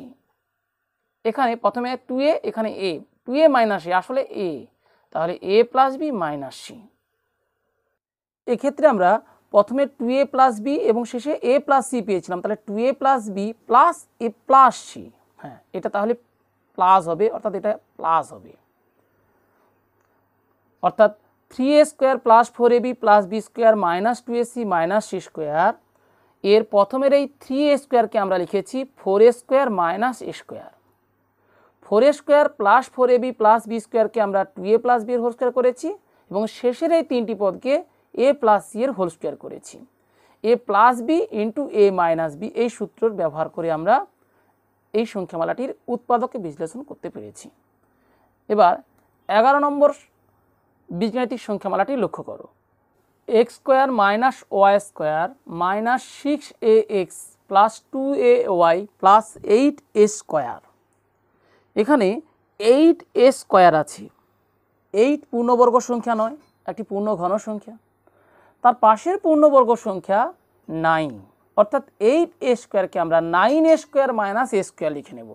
এখানে প্রথমে 2a এখানে a, 2a মাইনাস a আসলে a, তাহলে a plus b minus c। এক্ষেত্রে আমরা প্রথমে 2a প্লাস b এবং শেষে a প্লাস c পেয়েছিলাম, তাহলে 2a plus b plus a plus c, হ্যাঁ এটা তাহলে প্লাস হবে, অর্থাৎ এটা প্লাস হবে, অর্থাৎ 3a square plus 4ab plus b square minus 2ac minus c square, এর প্রথমের এই 3a স্কোয়ারকে আমরা লিখেছি 4a square minus a square. 4a square plus 4ab plus b স্কোয়ারকে আমরা 2a প্লাস বি এর হোল স্কোয়ার করেছি এবং শেষের এই তিনটি পদকে a প্লাস সি এর হোল স্কোয়ার করেছি। a plus b into a minus b এই সূত্রর ব্যবহার করে আমরা এই সংখ্যামালাটির উৎপাদকে বিশ্লেষণ করতে পেরেছি। এবার 11 নম্বর বীজগাণিতিক সংখ্যামালাটি লক্ষ্য করো। X square minus y square minus 6ax plus 2ay plus 8a square. এখানে 8a স্কোয়ার আছে। 8 পূর্ণবর্গ সংখ্যা নয়, একটি পূর্ণ ঘন সংখ্যা। তার পাশের পূর্ণবর্গ সংখ্যা 9, অর্থাৎ 8a স্কোয়ারকে আমরা 9a square minus a square লিখে নেব।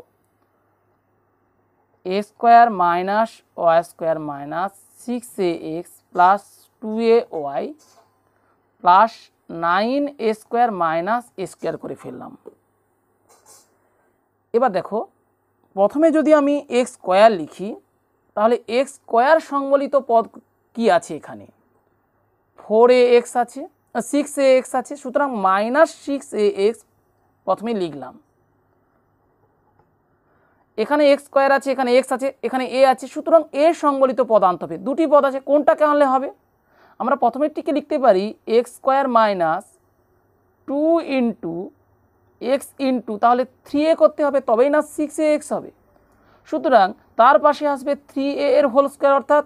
a square minus y square minus 6ax plus 2ay plus 9a square minus a square করে ফেললাম। এবার দেখো, প্রথমে যদি আমি এক্স স্কোয়ার লিখি তাহলে এক্স স্কোয়ার সংবলিত পদ কি আছে? এখানে 4ax আছে, 6ax আছে, সুতরাং মাইনাস 6ax প্রথমে লিখলাম। এখানে এক্স স্কোয়ার আছে, এখানে এক্স আছে, এখানে এ আছে, সুতরাং এ সংবলিত পদ আনতে হবে। দুটি পদ আছে, কোনটাকে আনলে হবে? আমরা প্রথমেরটিকে লিখতে পারি x square minus 2 into x into, তাহলে 3a করতে হবে তবেই না 6ax হবে। সুতরাং তার পাশে আসবে 3a এর হোল স্কোয়ার অর্থাৎ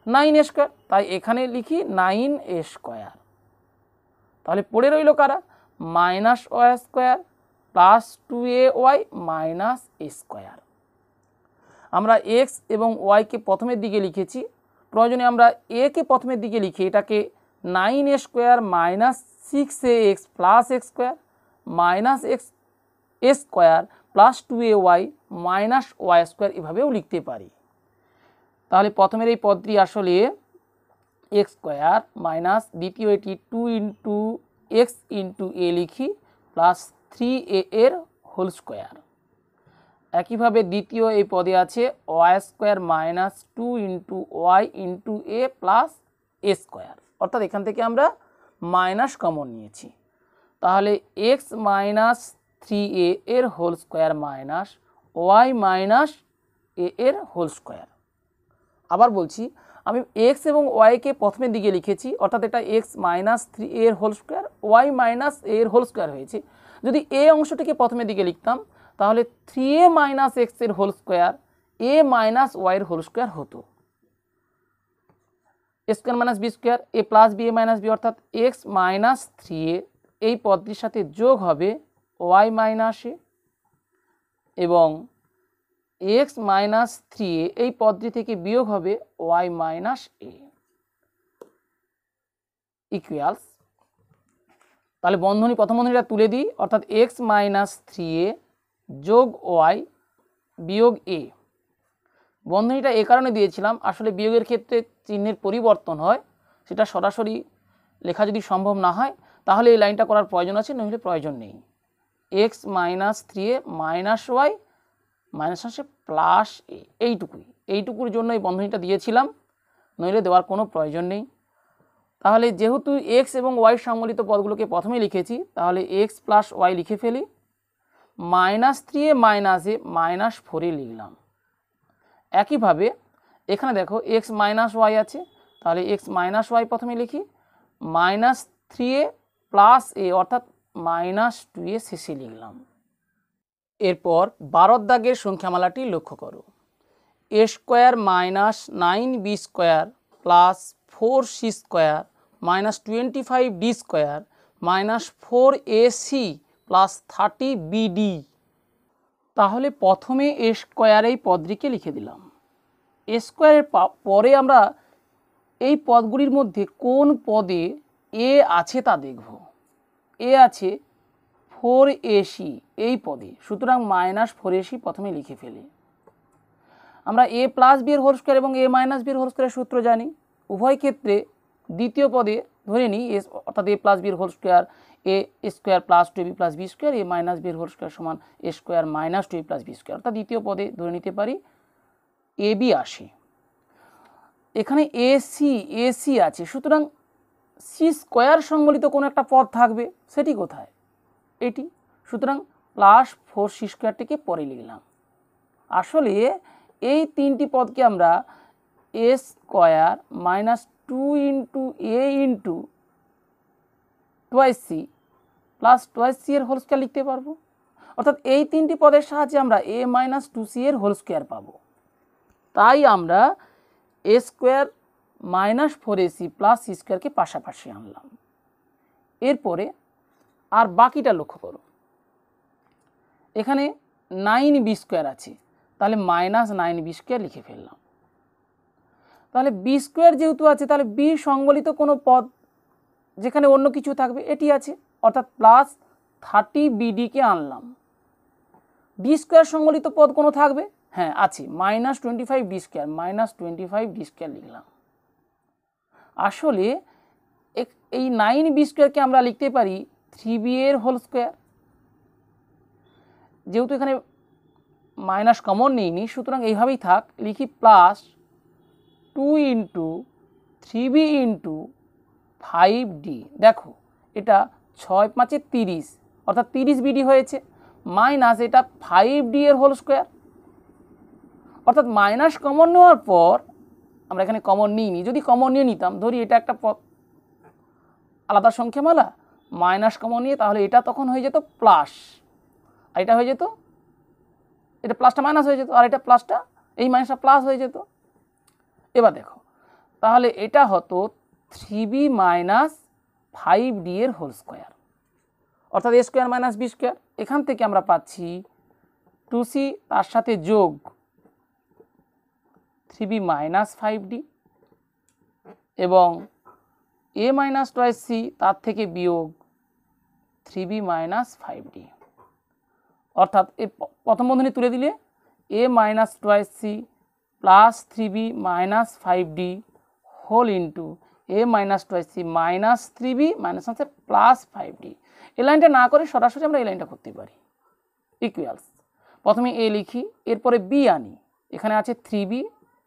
9a স্কোয়ার, তাই এখানে লিখি 9a স্কোয়ার। তাহলে পড়ে রইল কারা? Minus y square plus 2ay minus a square. আমরা এক্স এবং ওয়াইকে প্রথমের দিকে লিখেছি, প্রয়োজনে আমরা এ কে প্রথমের দিকে লিখে এটাকে 9a square minus 6ax plus x square minus x a square plus 2ay minus y square এভাবেও লিখতে পারি। তাহলে প্রথমের এই পদটি আসলে এক্স স্কোয়ার মাইনাস দ্বিতীয় এটি 2 ইন্টু এক্স ইন্টু এ লিখি প্লাস 3a এর হোল স্কোয়ার। একইভাবে দ্বিতীয় এই পদে আছে y square minus 2 into y into a plus a square, অর্থাৎ এখান থেকে আমরা মাইনাস কমন নিয়েছি। তাহলে এক্স মাইনাস 3a এর whole square minus y minus a এর হোল স্কোয়ার। আবার বলছি, আমি এক্স এবং ওয়াইকে প্রথমের দিকে লিখেছি, অর্থাৎ এটা এক্স মাইনাস 3a এর whole square Y minus a এর হোল স্কোয়ার হয়েছে। যদি এ অংশটিকে প্রথমের দিকে লিখতাম তাহলে 3a মাইনাস এক্স এর whole square a minus Y এর হোল স্কোয়ার হতো। এ square minus b square a plus b a minus b, অর্থাৎ এক্স মাইনাস 3a এই পদটির সাথে যোগ হবে ওয়াই মাইনাস এ এবং এক্স মাইনাস 3a এই পদটি থেকে বিয়োগ হবে ওয়াই মাইনাস এ ইকুয়ালস। তাহলে বন্ধনী প্রথম বন্ধনীটা তুলে দিই, অর্থাৎ এক্স মাইনাস 3a যোগ ওয়াই বিয়োগ এ। বন্ধনীটা এ কারণে দিয়েছিলাম, আসলে বিয়োগের ক্ষেত্রে চিহ্নের পরিবর্তন হয়, সেটা সরাসরি লেখা যদি সম্ভব না হয় তাহলে এই লাইনটা করার প্রয়োজন আছে, নইলে প্রয়োজন নেই। X minus 3a minus y minus আসে প্লাস এ, এইটুকুর জন্য এই বন্ধনীটা দিয়েছিলাম, নইলে দেওয়ার কোনো প্রয়োজন নেই। তাহলে যেহেতু এক্স এবং ওয়াই সম্বলিত পদগুলোকে প্রথমে লিখেছি, তাহলে এক্স প্লাস ওয়াই লিখে ফেলি। Minus 3a minus a minus 4a লিখলাম। একইভাবে এখানে দেখো এক্স মাইনাস ওয়াই আছে, তাহলে এক্স মাইনাস ওয়াই প্রথমে লিখি, মাইনাস 3a প্লাস এ অর্থাৎ মাইনাস 2a শেষে লিখলাম। এরপর 12 দাগের সংখ্যামালাটি লক্ষ্য করো। A square minus 9b square plus 4c square minus 25d square minus 4ac plus 30bd। তাহলে প্রথমে এ স্কোয়ার এই পদটিকে লিখে দিলাম। এ স্কোয়ারের পরে আমরা এই পদগুলির মধ্যে কোন পদে এ আছে তা দেখব। এ আছে 4ac এই পদে, সুতরাং মাইনাস 4ac প্রথমে লিখে ফেলি। আমরা এ প্লাস বি এর হোল স্কোয়ার এবং এ মাইনাস বি এর হোল স্কোয়ারের সূত্র জানি। উভয় ক্ষেত্রে দ্বিতীয় পদে ধরে নিই অর্থাৎ এ প্লাস বি এর whole square a square plus 2ab plus b square a minus b এর হোল স্কোয়ার সমান a square minus 2ab plus b square, অর্থাৎ দ্বিতীয় পদে ধরে নিতে পারি এ বি আসে। এখানে এসি আছে, সুতরাং সি স্কোয়ার সংবলিত কোনো একটা পদ থাকবে, সেটি কোথায়? এটি। সুতরাং প্লাস 4c স্কোয়ারটিকে পরে লিখলাম। আসলে এই তিনটি পদকে আমরা a square minus 2 into a into twice c plus twice c এর হোল স্কোয়ার লিখতে পারবো। অর্থাৎ এই তিনটি পদের সাহায্যে আমরা a মাইনাস 2c এর হোল স্কোয়ার পাবো। তাই আমরা a square minus 4ac plus c স্কোয়ারকে পাশাপাশি আনলাম। এরপরে আর বাকিটা লক্ষ্য করো, এখানে 9b স্কোয়ার আছে, তাহলে মাইনাস 9b স্কোয়ার লিখে ফেললাম। তাহলে বি স্কোয়ার যেহেতু আছে, তাহলে বি সংবলিত কোনো পদ যেখানে অন্য কিছু থাকবে এটি আছে, অর্থাৎ প্লাস 30bdকে আনলাম। বি স্কোয়ার সংবলিত পদ কোনো থাকবে? হ্যাঁ আছে, minus 25b square, minus 25b square লিখলাম। আসলে এই 9b স্কোয়ারকে আমরা লিখতে পারি 3b এর হোল স্কোয়ার। যেহেতু এখানে মাইনাস কমন নিইনি, সুতরাং এইভাবেই থাক, লিখি plus 2 into 3b into 5d। দেখো এটা 6 5 30, অর্থাৎ 30bd হয়েছে, মাইনাস এটা 5d এর হোল স্কোয়ার। অর্থাৎ মাইনাস কমন নেওয়ার পর আমরা এখানে কমন নিইনি, যদি কমন নিয়ে নিতাম, ধরি এটা একটা আলাদা সংখ্যামালা, মাইনাস কমন নিয়ে, তাহলে এটা তখন হয়ে যেত প্লাস, আর এটা হয়ে যেত, এটা প্লাসটা মাইনাস হয়ে যেত, আর এটা প্লাসটা, এই মাইনাসটা প্লাস হয়ে যেত। এবার দেখো, তাহলে এটা হতো 3b মাইনাস 5d এর হোল স্কোয়ার, অর্থাৎ এ স্কোয়ার মাইনাস বি স্কোয়ার। এখান থেকে আমরা পাচ্ছি 2c, তার সাথে যোগ 3b মাইনাস 5d, এবং a মাইনাস টুয়াইস সি, তার থেকে বিয়োগ 3b মাইনাস 5d। অর্থাৎ এই প্রথম বন্ধনী তুলে দিলে a minus twice c plus 3b minus 5d whole into a minus twice c minus 3b minus হচ্ছে প্লাস 5d। এই লাইনটা না করে সরাসরি আমরা এই লাইনটা করতে পারি, ইকুয়ালস। প্রথমে a লিখি, এরপরে b আনি, এখানে আছে 3b,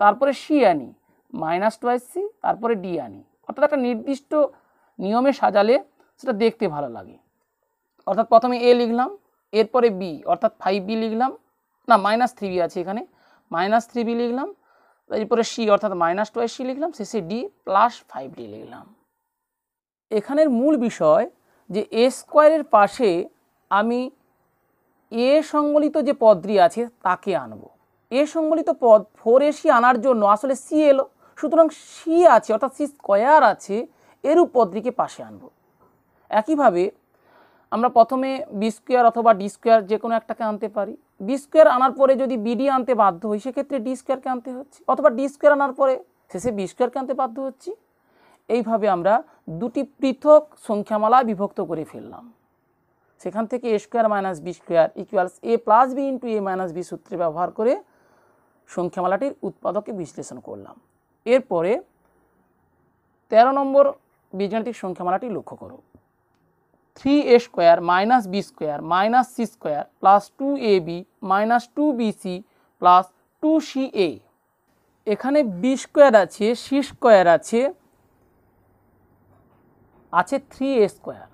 তারপরে c আনি, মাইনাস টুয়াইস সি, তারপরে d আনি। অর্থাৎ একটা নির্দিষ্ট নিয়মে সাজালে সেটা দেখতে ভালো লাগে। অর্থাৎ প্রথমে a লিখলাম, এরপরে b অর্থাৎ 5b লিখলাম, না মাইনাস 3b আছে এখানে, মাইনাস 3b লিখলাম, এরপরে c অর্থাৎ মাইনাস টুয়াইস সি লিখলাম, শেষে d প্লাস 5d লিখলাম। এখানের মূল বিষয় যে এ স্কোয়ারের পাশে আমি এ সংবলিত যে পদটি আছে তাকে আনবো। এ সংবলিত পদ 4ac আনার জন্য আসলে সি এলো, সুতরাং সি আছে অর্থাৎ সি স্কোয়ার আছে, এরূপ পদটিকে পাশে আনবো। একইভাবে আমরা প্রথমে বি স্কোয়ার অথবা ডি স্কোয়ার যে কোনো একটাকে আনতে পারি। বি স্কোয়ার আনার পরে যদি বিডি আনতে বাধ্য হই, সেক্ষেত্রে ডি স্কোয়ারকে আনতে হচ্ছে, অথবা ডি স্কোয়ার আনার পরে শেষে বি স্কোয়ারকে আনতে বাধ্য হচ্ছি। এইভাবে আমরা দুটি পৃথক সংখ্যামালায় বিভক্ত করে ফেললাম। সেখান থেকে a square minus b square equals a plus b into a minus b সূত্রে ব্যবহার করে সংখ্যামালাটির উৎপাদকে বিশ্লেষণ করলাম। এরপরে 13 নম্বর বীজগাণিতিক সংখ্যামালাটি লক্ষ্য করো। 3a square minus b square minus c square plus 2ab minus 2bc plus 2ca। এখানে বি স্কোয়ার আছে, সি স্কোয়ার আছে, আছে 3a স্কোয়ার।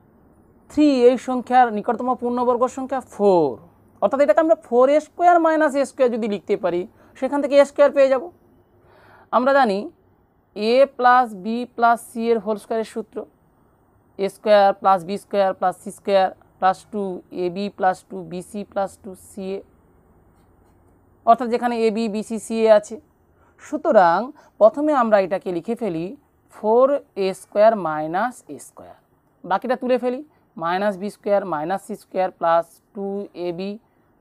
3 এই সংখ্যার নিকটতম পূর্ণবর্গ সংখ্যা 4, অর্থাৎ এটাকে আমরা 4a square minus a square যদি লিখতে পারি, সেখান থেকে a স্কোয়ার পেয়ে যাব। আমরা জানি a plus b plus c এর হোল স্কোয়ারের সূত্র, a square plus b square plus c square plus 2ab plus 2bc plus 2ca, অর্থাৎ যেখানে a b b c c a আছে। সুতরাং প্রথমে আমরা এটাকে লিখে ফেলি 4a square minus a square, বাকিটা তুলে ফেলি, minus b square minus c square plus 2ab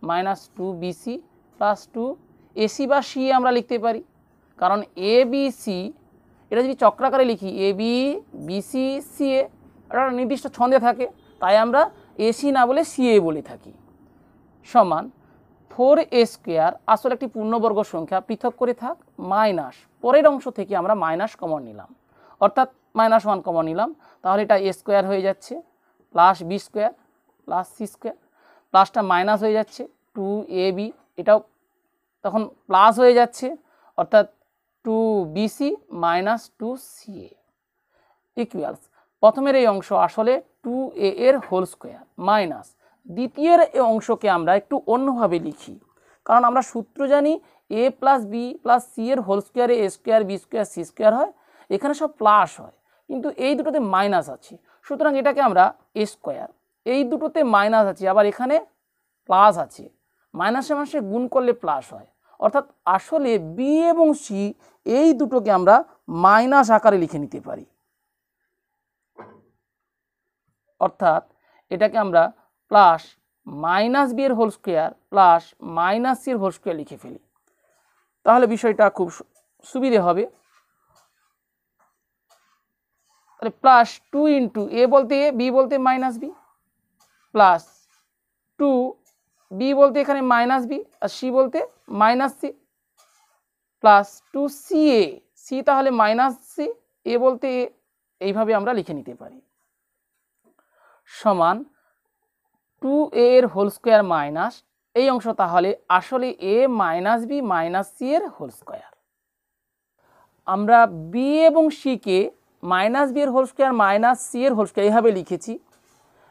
minus 2bc plus 2ac বা c আমরা লিখতে পারি, কারণ a b c এটা যদি চক্রাকারে লিখি a b b c c a, এটা নির্দিষ্ট ছন্দে থাকে, তাই আমরা ac না বলে ca বলে থাকি, সমান 4a স্কোয়ার আসলে একটি পূর্ণবর্গ সংখ্যা, পৃথক করে থাক, মাইনাস পরের অংশ থেকে আমরা মাইনাস কমন নিলাম, অর্থাৎ -1 কমন নিলাম, তাহলে এটা a স্কোয়ার হয়ে যাচ্ছে plus b square plus c square, প্লাসটা মাইনাস হয়ে যাচ্ছে 2ab, এটাও তখন প্লাস হয়ে যাচ্ছে, অর্থাৎ 2bc মাইনাস 2ca ইকুয়ালস প্রথমের এই অংশ আসলে 2a এর হোল স্কোয়ার মাইনাস দ্বিতীয়ের এই অংশকে আমরা একটু অন্যভাবে লিখি, কারণ আমরা সূত্র জানি a plus b plus c এর হোল স্কোয়ারে a square b square c square হয়, এখানে সব প্লাস হয় কিন্তু এই দুটোতে মাইনাস আছে, সুতরাং এটাকে আমরা এ স্কোয়ার, এই দুটোতে মাইনাস আছে আবার এখানে প্লাস আছে, মাইনাসে মাসে গুণ করলে প্লাস হয়, অর্থাৎ আসলে বি এবং সি এই দুটোকে আমরা মাইনাস আকারে লিখে নিতে পারি। অর্থাৎ এটাকে আমরা প্লাস মাইনাস বি এর whole square plus minus c এর হোল স্কোয়ার লিখে ফেলি, তাহলে বিষয়টা খুব সুবিধে হবে। তাহলে প্লাস 2 ইন্টু এ বলতে এ, বি বলতে মাইনাস বি, প্লাস 2 বি বলতে এখানে মাইনাস বি আর সি বলতে minus c, plus 2ca, c তাহলে মাইনাস সি, এ বলতে এ, এইভাবে আমরা লিখে নিতে পারি, সমান 2a এর হোল স্কোয়ার মাইনাস এই অংশ তাহলে আসলে a minus b minus c এর হোল স্কোয়ার। আমরা বি এবং সিকে মাইনাস বি এর হোল স্কোয়ার মাইনাস সি এর হোল স্কোয়ার এইভাবে লিখেছি,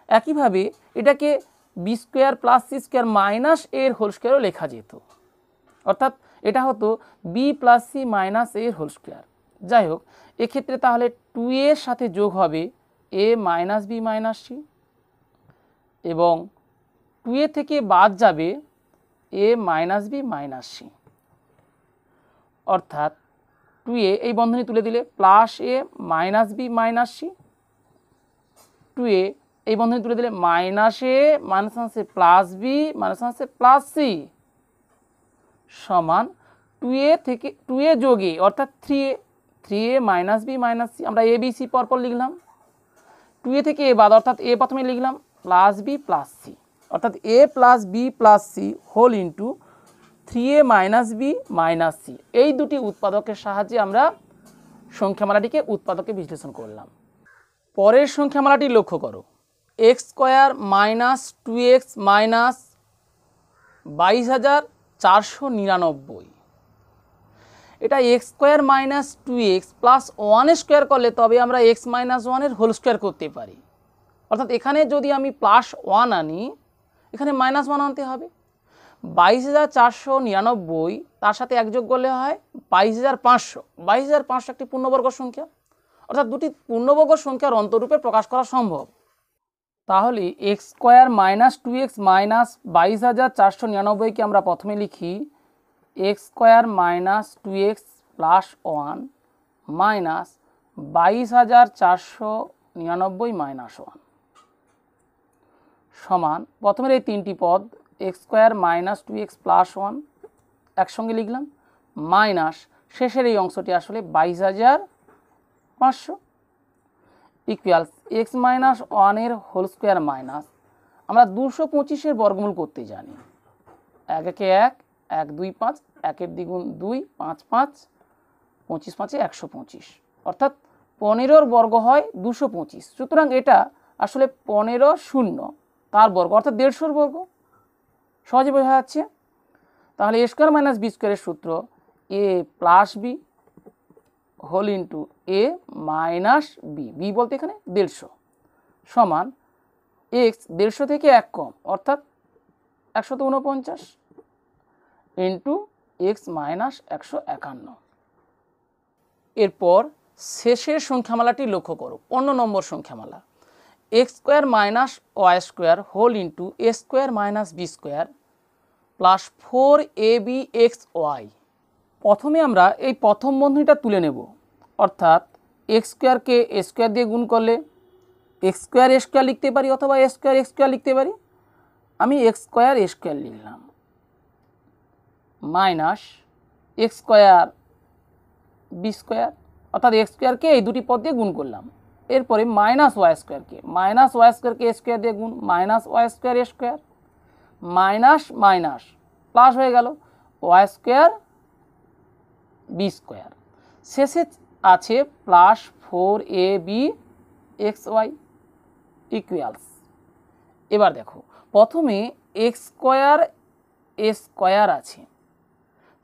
একইভাবে এটাকে b square plus c square minus এর হোল স্কোয়ারও লেখা যেত, অর্থাৎ এটা হতো বি প্লাস সি মাইনাস এর হোল স্কোয়ার। যাই হোক, এক্ষেত্রে তাহলে 2 এর সাথে যোগ হবে a minus b minus c এবং 2 এ থেকে বাদ যাবে এ মাইনাস বি মাইনাস সি, অর্থাৎ 2a এই বন্ধনী তুলে দিলে plus a minus b minus c, 2a এই বন্ধনী তুলে দিলে minus a minus a plus b minus a plus c সমান 2a থেকে 2a যোগ এ অর্থাৎ 3a minus b minus C, আমরা এ বি সি পরপর লিখলাম, 2a থেকে এ বাদ অর্থাৎ এ প্রথমে লিখলাম প্লাস বি প্লাস সি, অর্থাৎ a plus b plus c whole into 3a minus b minus c, এই দুটি উৎপাদকের সাহায্যে আমরা সংখ্যামালাটিকে উৎপাদকে বিশ্লেষণ করলাম। পরের সংখ্যামালাটি লক্ষ্য করো, x square minus 2x minus 22,499, এটা x square minus 2x plus 1 square করলে তবে আমরা x মাইনাস 1 এর হোল স্কোয়ার করতে পারি, অর্থাৎ এখানে যদি আমি প্লাস 1 আনি এখানে মাইনাস 1 আনতে হবে, 22,499 তার সাথে এক যোগ করলে হয় 22,500, 22,500 একটি পূর্ণবর্গ সংখ্যা, অর্থাৎ দুটি পূর্ণবর্গ সংখ্যার অন্তরূপে প্রকাশ করা সম্ভব। তাহলে x square minus 2x minus 22,499কে আমরা প্রথমে লিখি x square minus 2x plus 1 minus 22,499 minus 1 সমান প্রথমের এই তিনটি পদ x square minus 2x plus 1 একসঙ্গে লিখলাম মাইনাস শেষের এই অংশটি আসলে 22,500 ইকুয়ালস এক্স মাইনাস 1 এর হোল স্কোয়ার মাইনাস আমরা 225 এর বর্গমূল করতে জানি, 1 একে 1, 1 2 5, 1 এর দ্বিগুণ 2, 5 5, 25 5 125, অর্থাৎ 15 বর্গ হয় 225, সুতরাং এটা আসলে 15 শূন্য তার বর্গ অর্থাৎ 150 বর্গ, সহজে বোঝা যাচ্ছে। তাহলে এ স্কোয়ার মাইনাস বি স্কোয়ারের সূত্র এ plus B whole into a minus B, B বলতে এখানে 150 সমান এক্স 150 থেকে 1 কম অর্থাৎ 149 ইন্টু এক্স মাইনাস 151। এরপর শেষের সংখ্যামালাটি লক্ষ্য করো, অন্য নম্বর সংখ্যামালা x square minus y square whole into a square minus b square plus 4abxy। প্রথমে আমরা এই প্রথম বন্ধনীটা তুলে নেব, অর্থাৎ এক্স স্কোয়ারকে এ স্কোয়ার দিয়ে গুণ করলে এক্স স্কোয়ার এ স্কোয়ার লিখতে পারি অথবা এ স্কোয়ার এক্স স্কোয়ার লিখতে পারি, আমি এক্স স্কোয়ার এ স্কোয়ার লিখলাম minus x square b square অর্থাৎ এক্স স্কোয়ারকে এই দুটি পদ দিয়ে গুণ করলাম, এরপরে মাইনাস ওয়াই স্কোয়ারকে এ স্কোয়ার দিয়ে গুণ minus y square a square minus minus plus হয়ে গেল ওয়াই স্কোয়ার বি স্কোয়ার, শেষে আছে প্লাস 4abxy ইকুয়ালস। এবার দেখো প্রথমে এক্স স্কোয়ার এ স্কোয়ার আছে,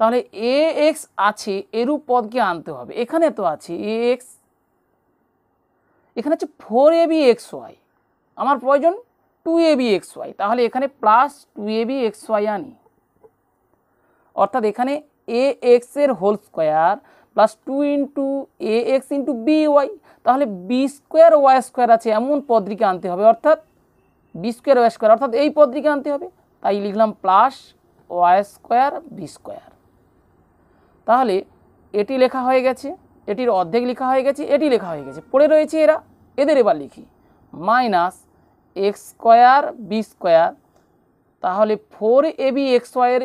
তাহলে এ এক্স আছে এরূপ পদকে আনতে হবে। এখানে তো আছে এ এক্স, এখানে হচ্ছে 4ab xy, আমার প্রয়োজন 2ab xy, তাহলে এখানে প্লাস 2ab xy আনি, অর্থাৎ এখানে এ এক্স এর হোল স্কোয়ার প্লাস 2 ইন্টু এ এক্স ইন্টু বি ওয়াই, তাহলে বি স্কোয়ার ওয়াই স্কোয়ার আছে এমন পদটিকে আনতে হবে, অর্থাৎ বি স্কোয়ার ওয়াই স্কোয়ার, অর্থাৎ এই পদটিকে আনতে হবে। তাই লিখলাম plus y square b square. তাহলে এটি লেখা হয়ে গেছে, এটির অর্ধেক লেখা হয়ে গেছে, এটি লেখা হয়ে গেছে, পড়ে রয়েছে এদের এবার লিখি minus x square b square, তাহলে 4ab xy এর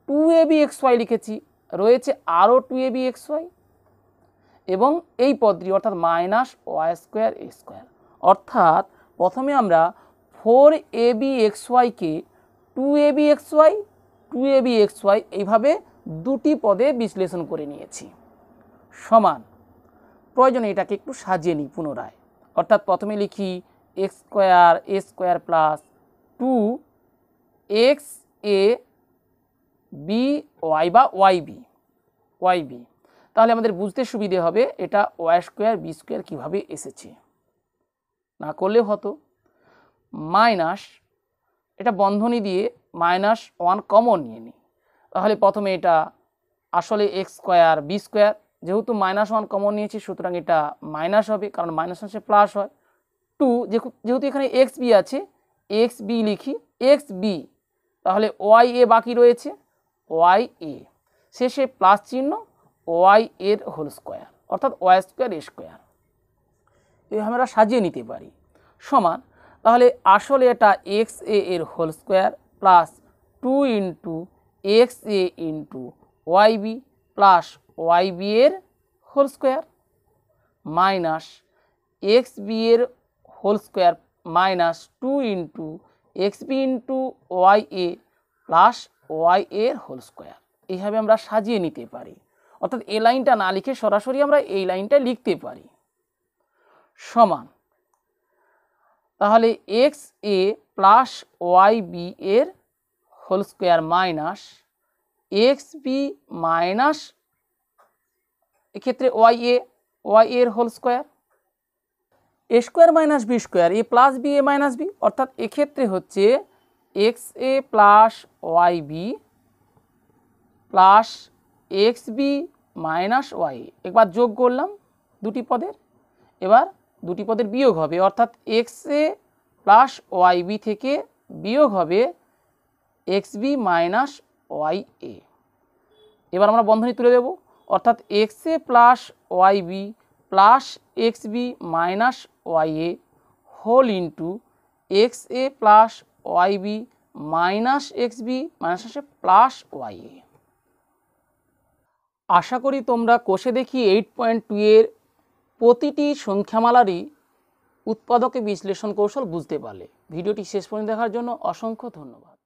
2ab xy লিখেছি, রয়েছে আরও 2ab xy এবং এই পদটি অর্থাৎ minus y square a square. অর্থাৎ প্রথমে আমরা 4ab xyকে 2ab xy এইভাবে দুটি পদে বিশ্লেষণ করে নিয়েছি। সমান প্রয়োজনে এটাকে একটু সাজিয়ে নিই পুনরায়, অর্থাৎ প্রথমে লিখি x square a square plus 2xa b y বা ওয়াইবি, তাহলে আমাদের বুঝতে সুবিধে হবে এটা ওয়াই স্কোয়ার বি স্কোয়ার কীভাবে এসেছে, না করলেও হতো। মাইনাস এটা বন্ধনী দিয়ে -1 কমন নিয়ে নিই, তাহলে প্রথমে এটা আসলে এক্স স্কোয়ার বি স্কোয়ার, যেহেতু -1 কমন নিয়েছি সুতরাং এটা মাইনাস হবে, কারণ মাইনাস আসে প্লাস হয়। 2 যেহেতু এখানে এক্স বি আছে, এক্স বি লিখি এক্স বি, তাহলে ওয়াই এ বাকি রয়েছে ওয়াই এ, শেষে প্লাস চিহ্ন ওয়াই এর হোল স্কোয়ার, অর্থাৎ ওয়াই স্কোয়ার এ স্কোয়ার, এইভাবে আমরা সাজিয়ে নিতে পারি। সমান তাহলে আসলে এটা এক্স এ এর whole square plus 2 into x a into y b plus y b এর whole square minus x b এর whole square minus 2 into x b into y a plus y এর হোল স্কোয়ার, এইভাবে আমরা সাজিয়ে নিতে পারি। অর্থাৎ এই লাইনটা না লিখে সরাসরি আমরা এই লাইনটা লিখতে পারি। সমান তাহলে x a plus y b এর whole square minus x b minus এক্ষেত্রে ওয়াই এর whole square, a square minus b square a plus b a minus b, অর্থাৎ এক্ষেত্রে হচ্ছে x a plus y b plus x b minus y, একবার যোগ করলাম দুটি পদের, এবার দুটি পদের বিয়োগ হবে, অর্থাৎ x a plus y b থেকে বিয়োগ হবে x b minus y a. এবার আমরা বন্ধনী তুলে দেব, অর্থাৎ x a plus y b plus x b minus y a whole into x a plus y b minus x b minus আসে প্লাস ওয়াই এ। আশা করি তোমরা কোষে দেখি 8.2 এর প্রতিটি সংখ্যামালারই উৎপাদকে বিশ্লেষণ কৌশল বুঝতে পারলে। ভিডিওটি শেষ পর্যন্ত দেখার জন্য অসংখ্য ধন্যবাদ।